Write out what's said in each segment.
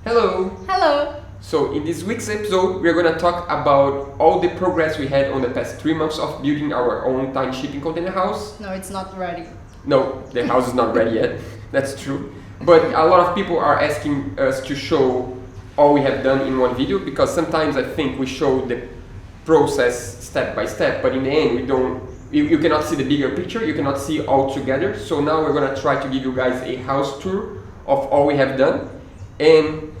Hello! Hello! So in this week's episode, we're gonna talk about all the progress we had on the past 3 months of building our own tiny shipping container house. No, it's not ready. No, the house is not ready yet, that's true. But a lot of people are asking us to show all we have done in one video, because sometimes I think we show the process step by step, but in the end you cannot see the bigger picture, you cannot see all together. So now we're gonna try to give you guys a house tour of all we have done and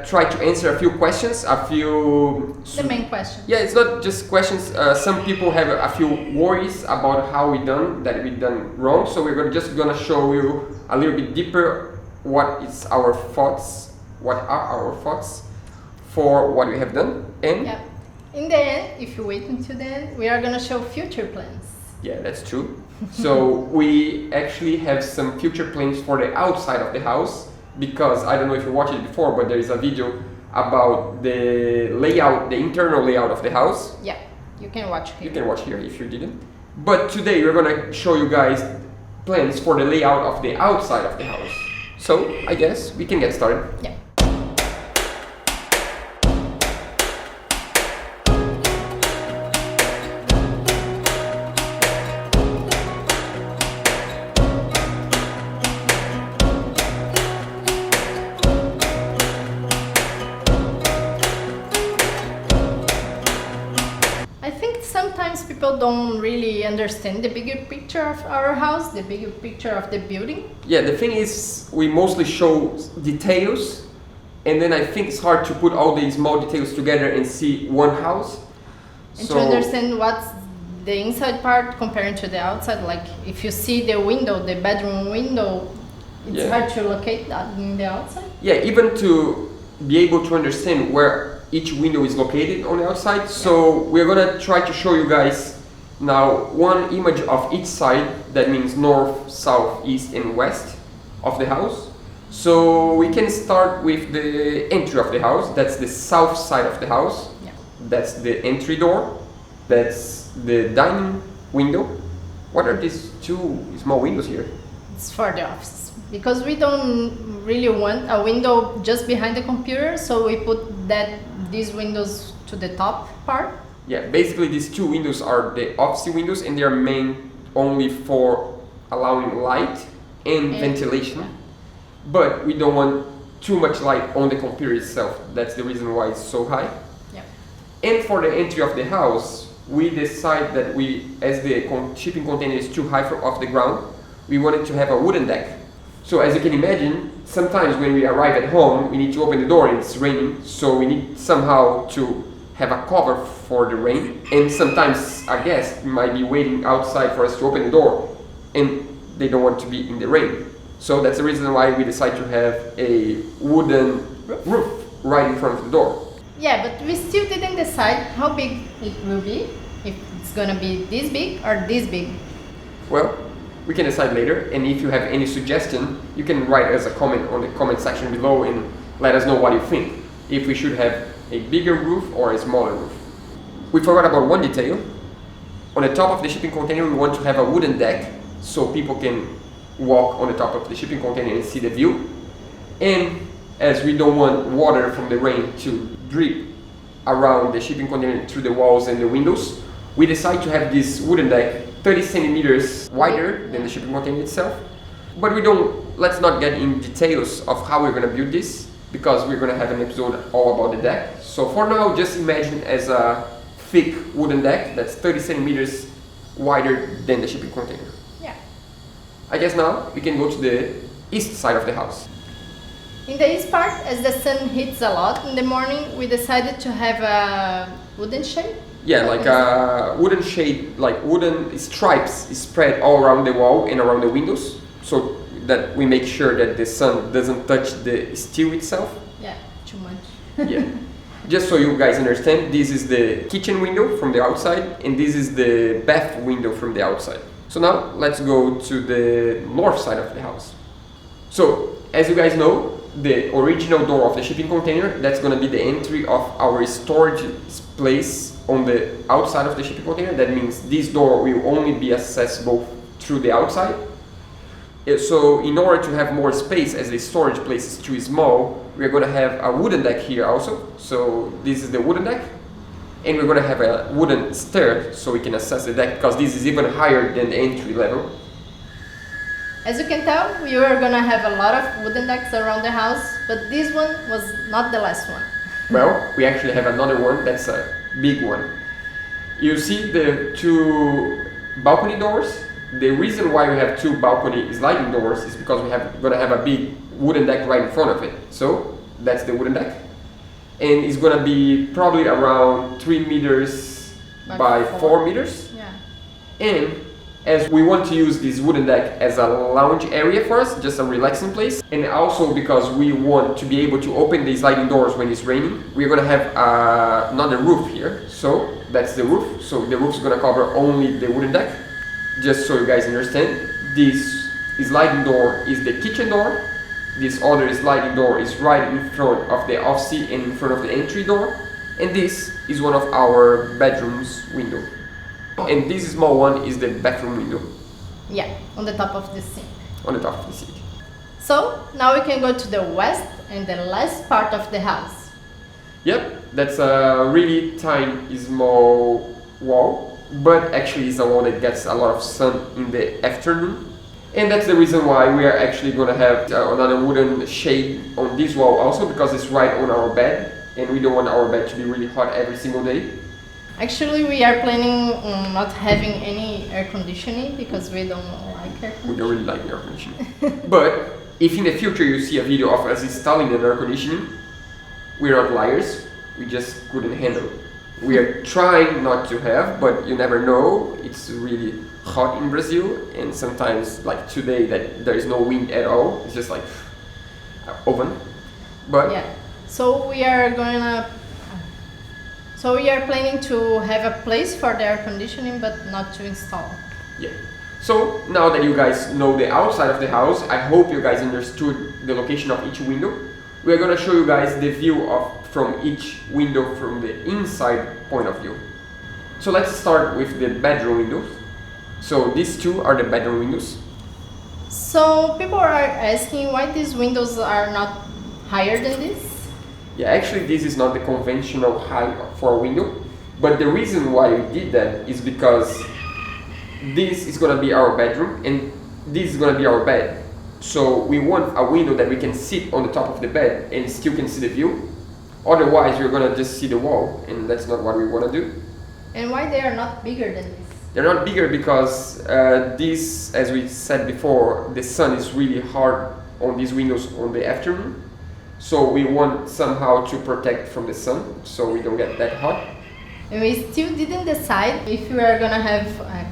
try to answer a few questions, The main question. Yeah, it's not just questions. Some people have a few worries about how we done wrong. So we're just gonna show you a little bit deeper what are our thoughts for what we have done. And yeah. In the end, if you wait until then, we are gonna show future plans. Yeah, that's true. So we actually have some future plans for the outside of the house, because I don't know if you watched it before, but there is a video about the layout, the internal layout of the house. Yeah, you can watch here. You can watch here if you didn't. But today we're gonna show you guys plans for the layout of the outside of the house. So I guess we can get started. Yeah. Sometimes people don't really understand the bigger picture of our house, the bigger picture of the building. Yeah, the thing is, we mostly show details, and then I think it's hard to put all these small details together and see one house. And to understand what's the inside part compared to the outside. Like if you see the window, the bedroom window, it's hard to locate that in the outside. Yeah, even to be able to understand where each window is located on the outside. So we're gonna try to show you guys now one image of each side. That means north, south, east and west of the house. So we can start with the entry of the house. That's the south side of the house. Yeah. That's the entry door. That's the dining window. What are these two small windows here? It's for the office, because we don't really want a window just behind the computer, so we put these windows to the top part. Yeah, basically these two windows are the office windows, and they are made only for allowing light and ventilation. Yeah. But we don't want too much light on the computer itself. That's the reason why it's so high. Yeah. And for the entry of the house, we decide that as the shipping container is too high off the ground, we wanted to have a wooden deck. So as you can imagine, sometimes when we arrive at home, we need to open the door and it's raining, so we need somehow to have a cover for the rain. And sometimes a guest might be waiting outside for us to open the door, and they don't want to be in the rain. So that's the reason why we decided to have a wooden roof right in front of the door. Yeah, but we still didn't decide how big it will be, if it's gonna be this big or this big. Well, we can decide later, and if you have any suggestion, you can write us a comment on the comment section below and let us know what you think. If we should have a bigger roof or a smaller roof. We forgot about one detail. On the top of the shipping container, we want to have a wooden deck so people can walk on the top of the shipping container and see the view. And as we don't want water from the rain to drip around the shipping container through the walls and the windows, we decided to have this wooden deck 30 centimeters wider than the shipping container itself. But let's not get in details of how we're gonna build this, because we're gonna have an episode all about the deck. So for now, just imagine as a thick wooden deck that's 30 centimeters wider than the shipping container. Yeah. I guess now we can go to the east side of the house. In the east part, as the sun hits a lot in the morning, we decided to have a wooden shade. Yeah, like a wooden shade, like wooden stripes spread all around the wall and around the windows, so that we make sure that the sun doesn't touch the steel itself. Yeah, too much. Yeah. Just so you guys understand, this is the kitchen window from the outside, and this is the bath window from the outside. So now let's go to the north side of the house. So as you guys know, the original door of the shipping container, that's going to be the entry of our storage place on the outside of the shipping container. That means this door will only be accessible through the outside. So in order to have more space, as the storage place is too small, we're going to have a wooden deck here also. So this is the wooden deck, and we're going to have a wooden stair so we can access the deck, because this is even higher than the entry level. As you can tell, we were gonna have a lot of wooden decks around the house, but this one was not the last one. Well, we actually have another one that's a big one. You see the two balcony doors? The reason why we have two balcony sliding doors is because gonna have a big wooden deck right in front of it. So that's the wooden deck, and it's gonna be probably around 3 meters by 4 meters. Yeah. And as we want to use this wooden deck as a lounge area for us, just a relaxing place, and also because we want to be able to open the sliding doors when it's raining, we're gonna have another roof here. So that's the roof. So the roof is gonna cover only the wooden deck. Just so you guys understand, this sliding door is the kitchen door. This other sliding door is right in front of the office and in front of the entry door. And this is one of our bedrooms window. And this small one is the bathroom window. Yeah, on the top of the sink. On the top of the sink. So now we can go to the west and the last part of the house. Yep, that's a really tiny, small wall, but actually it's a wall that gets a lot of sun in the afternoon. And that's the reason why we are actually going to have another wooden shade on this wall also, because it's right on our bed, and we don't want our bed to be really hot every single day. Actually, we are planning on not having any air conditioning because we don't like air conditioning. We don't really like air conditioning. But if in the future you see a video of us installing an air conditioning, we're not liars, we just couldn't handle it. We are trying not to have, but you never know. It's really hot in Brazil, and sometimes, like today, that there is no wind at all. It's just like oven. But yeah, so we are planning to have a place for the air conditioning, but not to install. Yeah. So now that you guys know the outside of the house, I hope you guys understood the location of each window. We're gonna show you guys the view from each window from the inside point of view. So let's start with the bedroom windows. So these two are the bedroom windows. So people are asking why these windows are not higher than this? Yeah, actually this is not the conventional height for a window, but the reason why we did that is because this is gonna be our bedroom and this is gonna be our bed. So we want a window that we can sit on the top of the bed and still can see the view. Otherwise you're gonna just see the wall, and that's not what we wanna do. And why they are not bigger than this? They're not bigger because this, as we said before, the sun is really hard on these windows on the afternoon. So we want somehow to protect from the sun, so we don't get that hot. And we still didn't decide if we are gonna have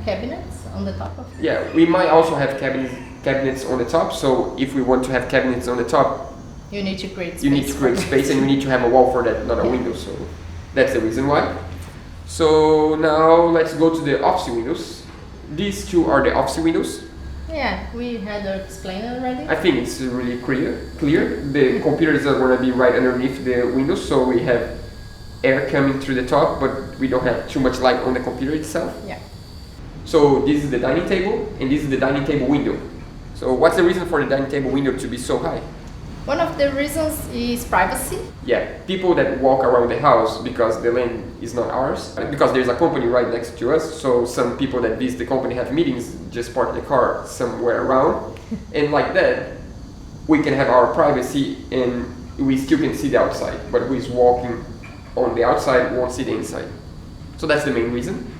cabinets on the top of it. Yeah, we might also have cabinets on the top. So if we want to have cabinets on the top, you need to create space. You need to create space, and you need to have a wall for that, not a window. So that's the reason why. So now let's go to the office windows. These two are the office windows. Yeah, we had explained already. I think it's really clear. The computers are going to be right underneath the windows, so we have air coming through the top, but we don't have too much light on the computer itself. Yeah. So this is the dining table, and this is the dining table window. So what's the reason for the dining table window to be so high? One of the reasons is privacy. Yeah, people that walk around the house because the land is not ours, because there's a company right next to us, so some people that visit the company have meetings, just park the car somewhere around, and like that, we can have our privacy and we still can see the outside, but who is walking on the outside won't see the inside. So that's the main reason.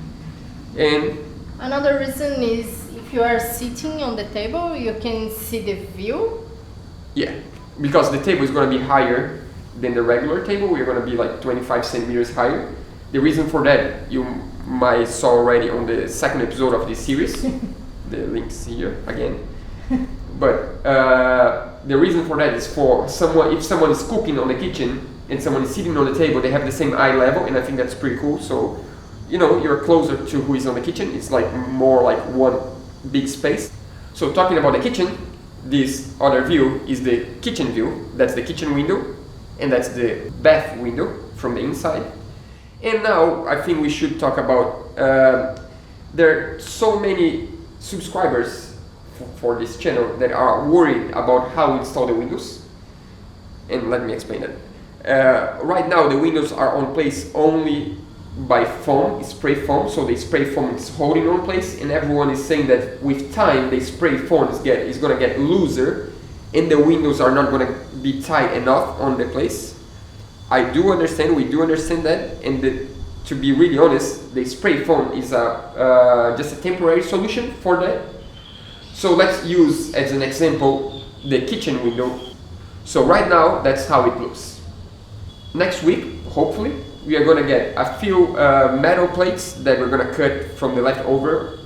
And another reason is if you are sitting on the table, you can see the view. Yeah. Because the table is going to be higher than the regular table, we're going to be like 25 centimeters higher. The reason for that, you might saw already on the second episode of this series. The link's here again. But the reason for that is for someone, if someone is cooking on the kitchen and someone is sitting on the table, they have the same eye level, and I think that's pretty cool. So, you know, you're closer to who is on the kitchen. It's like more like one big space. So talking about the kitchen, this other view is the kitchen view. That's the kitchen window, and that's the bath window from the inside. And now I think we should talk about there are so many subscribers for this channel that are worried about how to install the windows. And let me explain that. Right now the windows are on place only by foam, spray foam, so the spray foam is holding on place, and everyone is saying that with time the spray foam is going to get looser and the windows are not going to be tight enough on the place. I do understand, we do understand that, and to be really honest, the spray foam is just a temporary solution for that. So let's use as an example the kitchen window. So right now that's how it looks. Next week, hopefully, we are going to get a few metal plates that we're going to cut from the leftover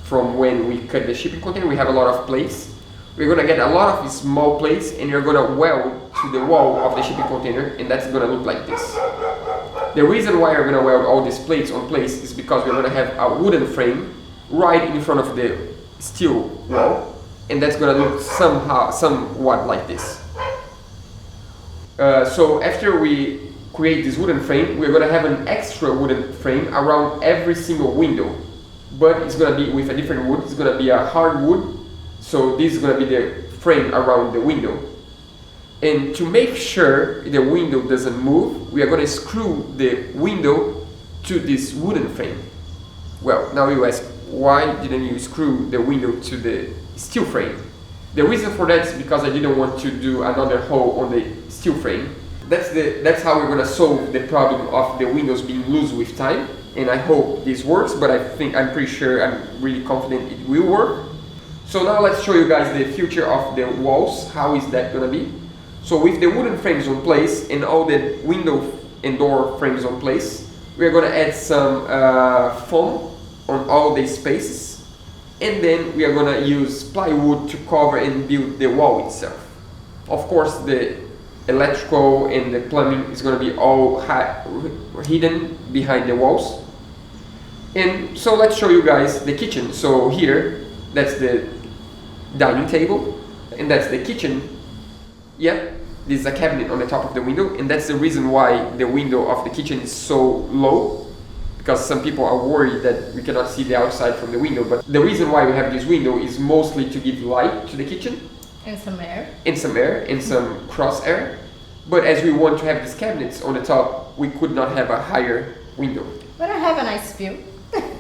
from when we cut the shipping container. We have a lot of plates. We're going to get a lot of small plates and you're going to weld to the wall of the shipping container, and that's going to look like this. The reason why we're going to weld all these plates on place is because we're going to have a wooden frame right in front of the steel wall, and that's going to look somewhat like this. So after we create this wooden frame, we're going to have an extra wooden frame around every single window, but it's going to be with a different wood. It's going to be a hard wood, so this is going to be the frame around the window. And to make sure the window doesn't move, we are going to screw the window to this wooden frame. Well, now you ask, why didn't you screw the window to the steel frame? The reason for that is because I didn't want to do another hole on the steel frame. That's how we're going to solve the problem of the windows being loose with time, and I hope this works, but I'm pretty sure, I'm really confident it will work. So now let's show you guys the future of the walls. How is that going to be? So with the wooden frames on place and all the window and door frames on place, we are going to add some foam on all the spaces, and then we are going to use plywood to cover and build the wall itself. Of course, the electrical and the plumbing is going to be all hidden behind the walls. And so let's show you guys the kitchen. So here, that's the dining table, and that's the kitchen. Yep, this is a cabinet on the top of the window, and that's the reason why the window of the kitchen is so low, because some people are worried that we cannot see the outside from the window. But the reason why we have this window is mostly to give light to the kitchen. And some air. And some air, and some cross air. But as we want to have these cabinets on the top, we could not have a higher window. But I have a nice view.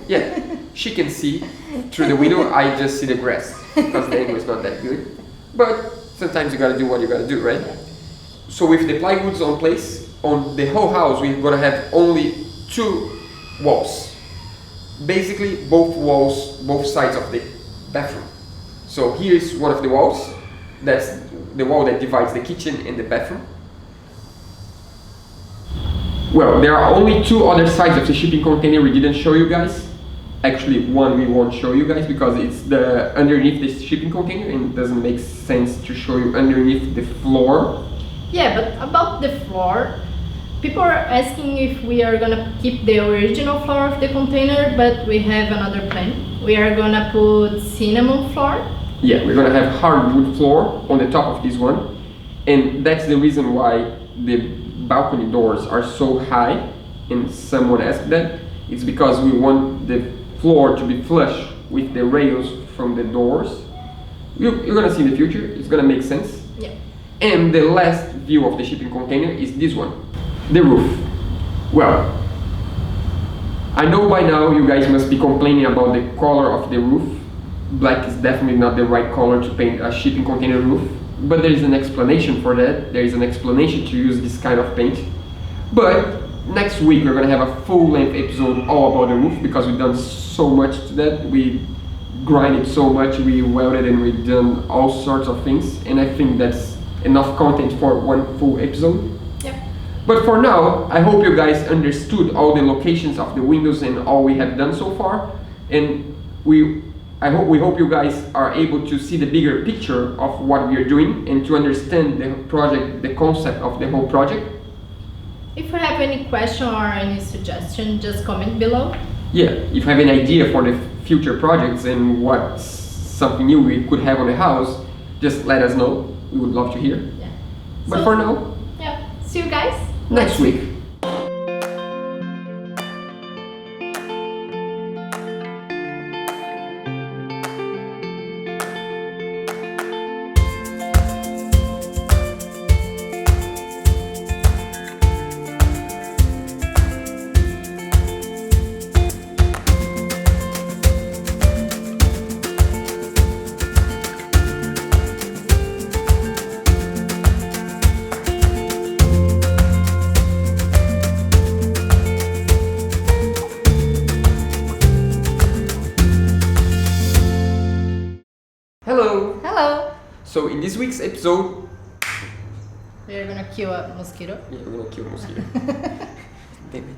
Yeah, she can see through the window, I just see the grass, because the angle is not that good. But sometimes you gotta do what you gotta do, right? So with the plywoods on place, on the whole house, we're gonna have only 2 walls. Basically, both walls, both sides of the bathroom. So here is one of the walls. That's the wall that divides the kitchen and the bathroom. Well, there are only 2 other sides of the shipping container we didn't show you guys. Actually, one we won't show you guys because it's underneath the shipping container, and it doesn't make sense to show you underneath the floor. Yeah, but about the floor, people are asking if we are gonna keep the original floor of the container, but we have another plan. We are gonna put cinnamon floor. Yeah, we're gonna have hardwood floor on the top of this one, and that's the reason why the balcony doors are so high, and someone asked that. It's because we want the floor to be flush with the rails from the doors. You're gonna see in the future, it's gonna make sense. Yeah. And the last view of the shipping container is this one, the roof. Well, I know by now you guys must be complaining about the color of the roof. Black is definitely not the right color to paint a shipping container roof, but there is an explanation for that. There is an explanation to use this kind of paint. But next week we're gonna have a full-length episode all about the roof, because we've done so much to that. We grinded so much, we welded, and we've done all sorts of things, and I think that's enough content for one full episode. Yep. But for now, I hope you guys understood all the locations of the windows and all we have done so far, and we hope you guys are able to see the bigger picture of what we are doing and to understand the project, the concept of the whole project. If you have any question or any suggestion, just comment below. Yeah, if you have an idea for the future projects and what's something new we could have on the house, just let us know. We would love to hear. Yeah. But for now, yeah. See you guys next week. So in this week's episode, we're gonna kill a mosquito. yeah, we're gonna kill a mosquito. Damn it.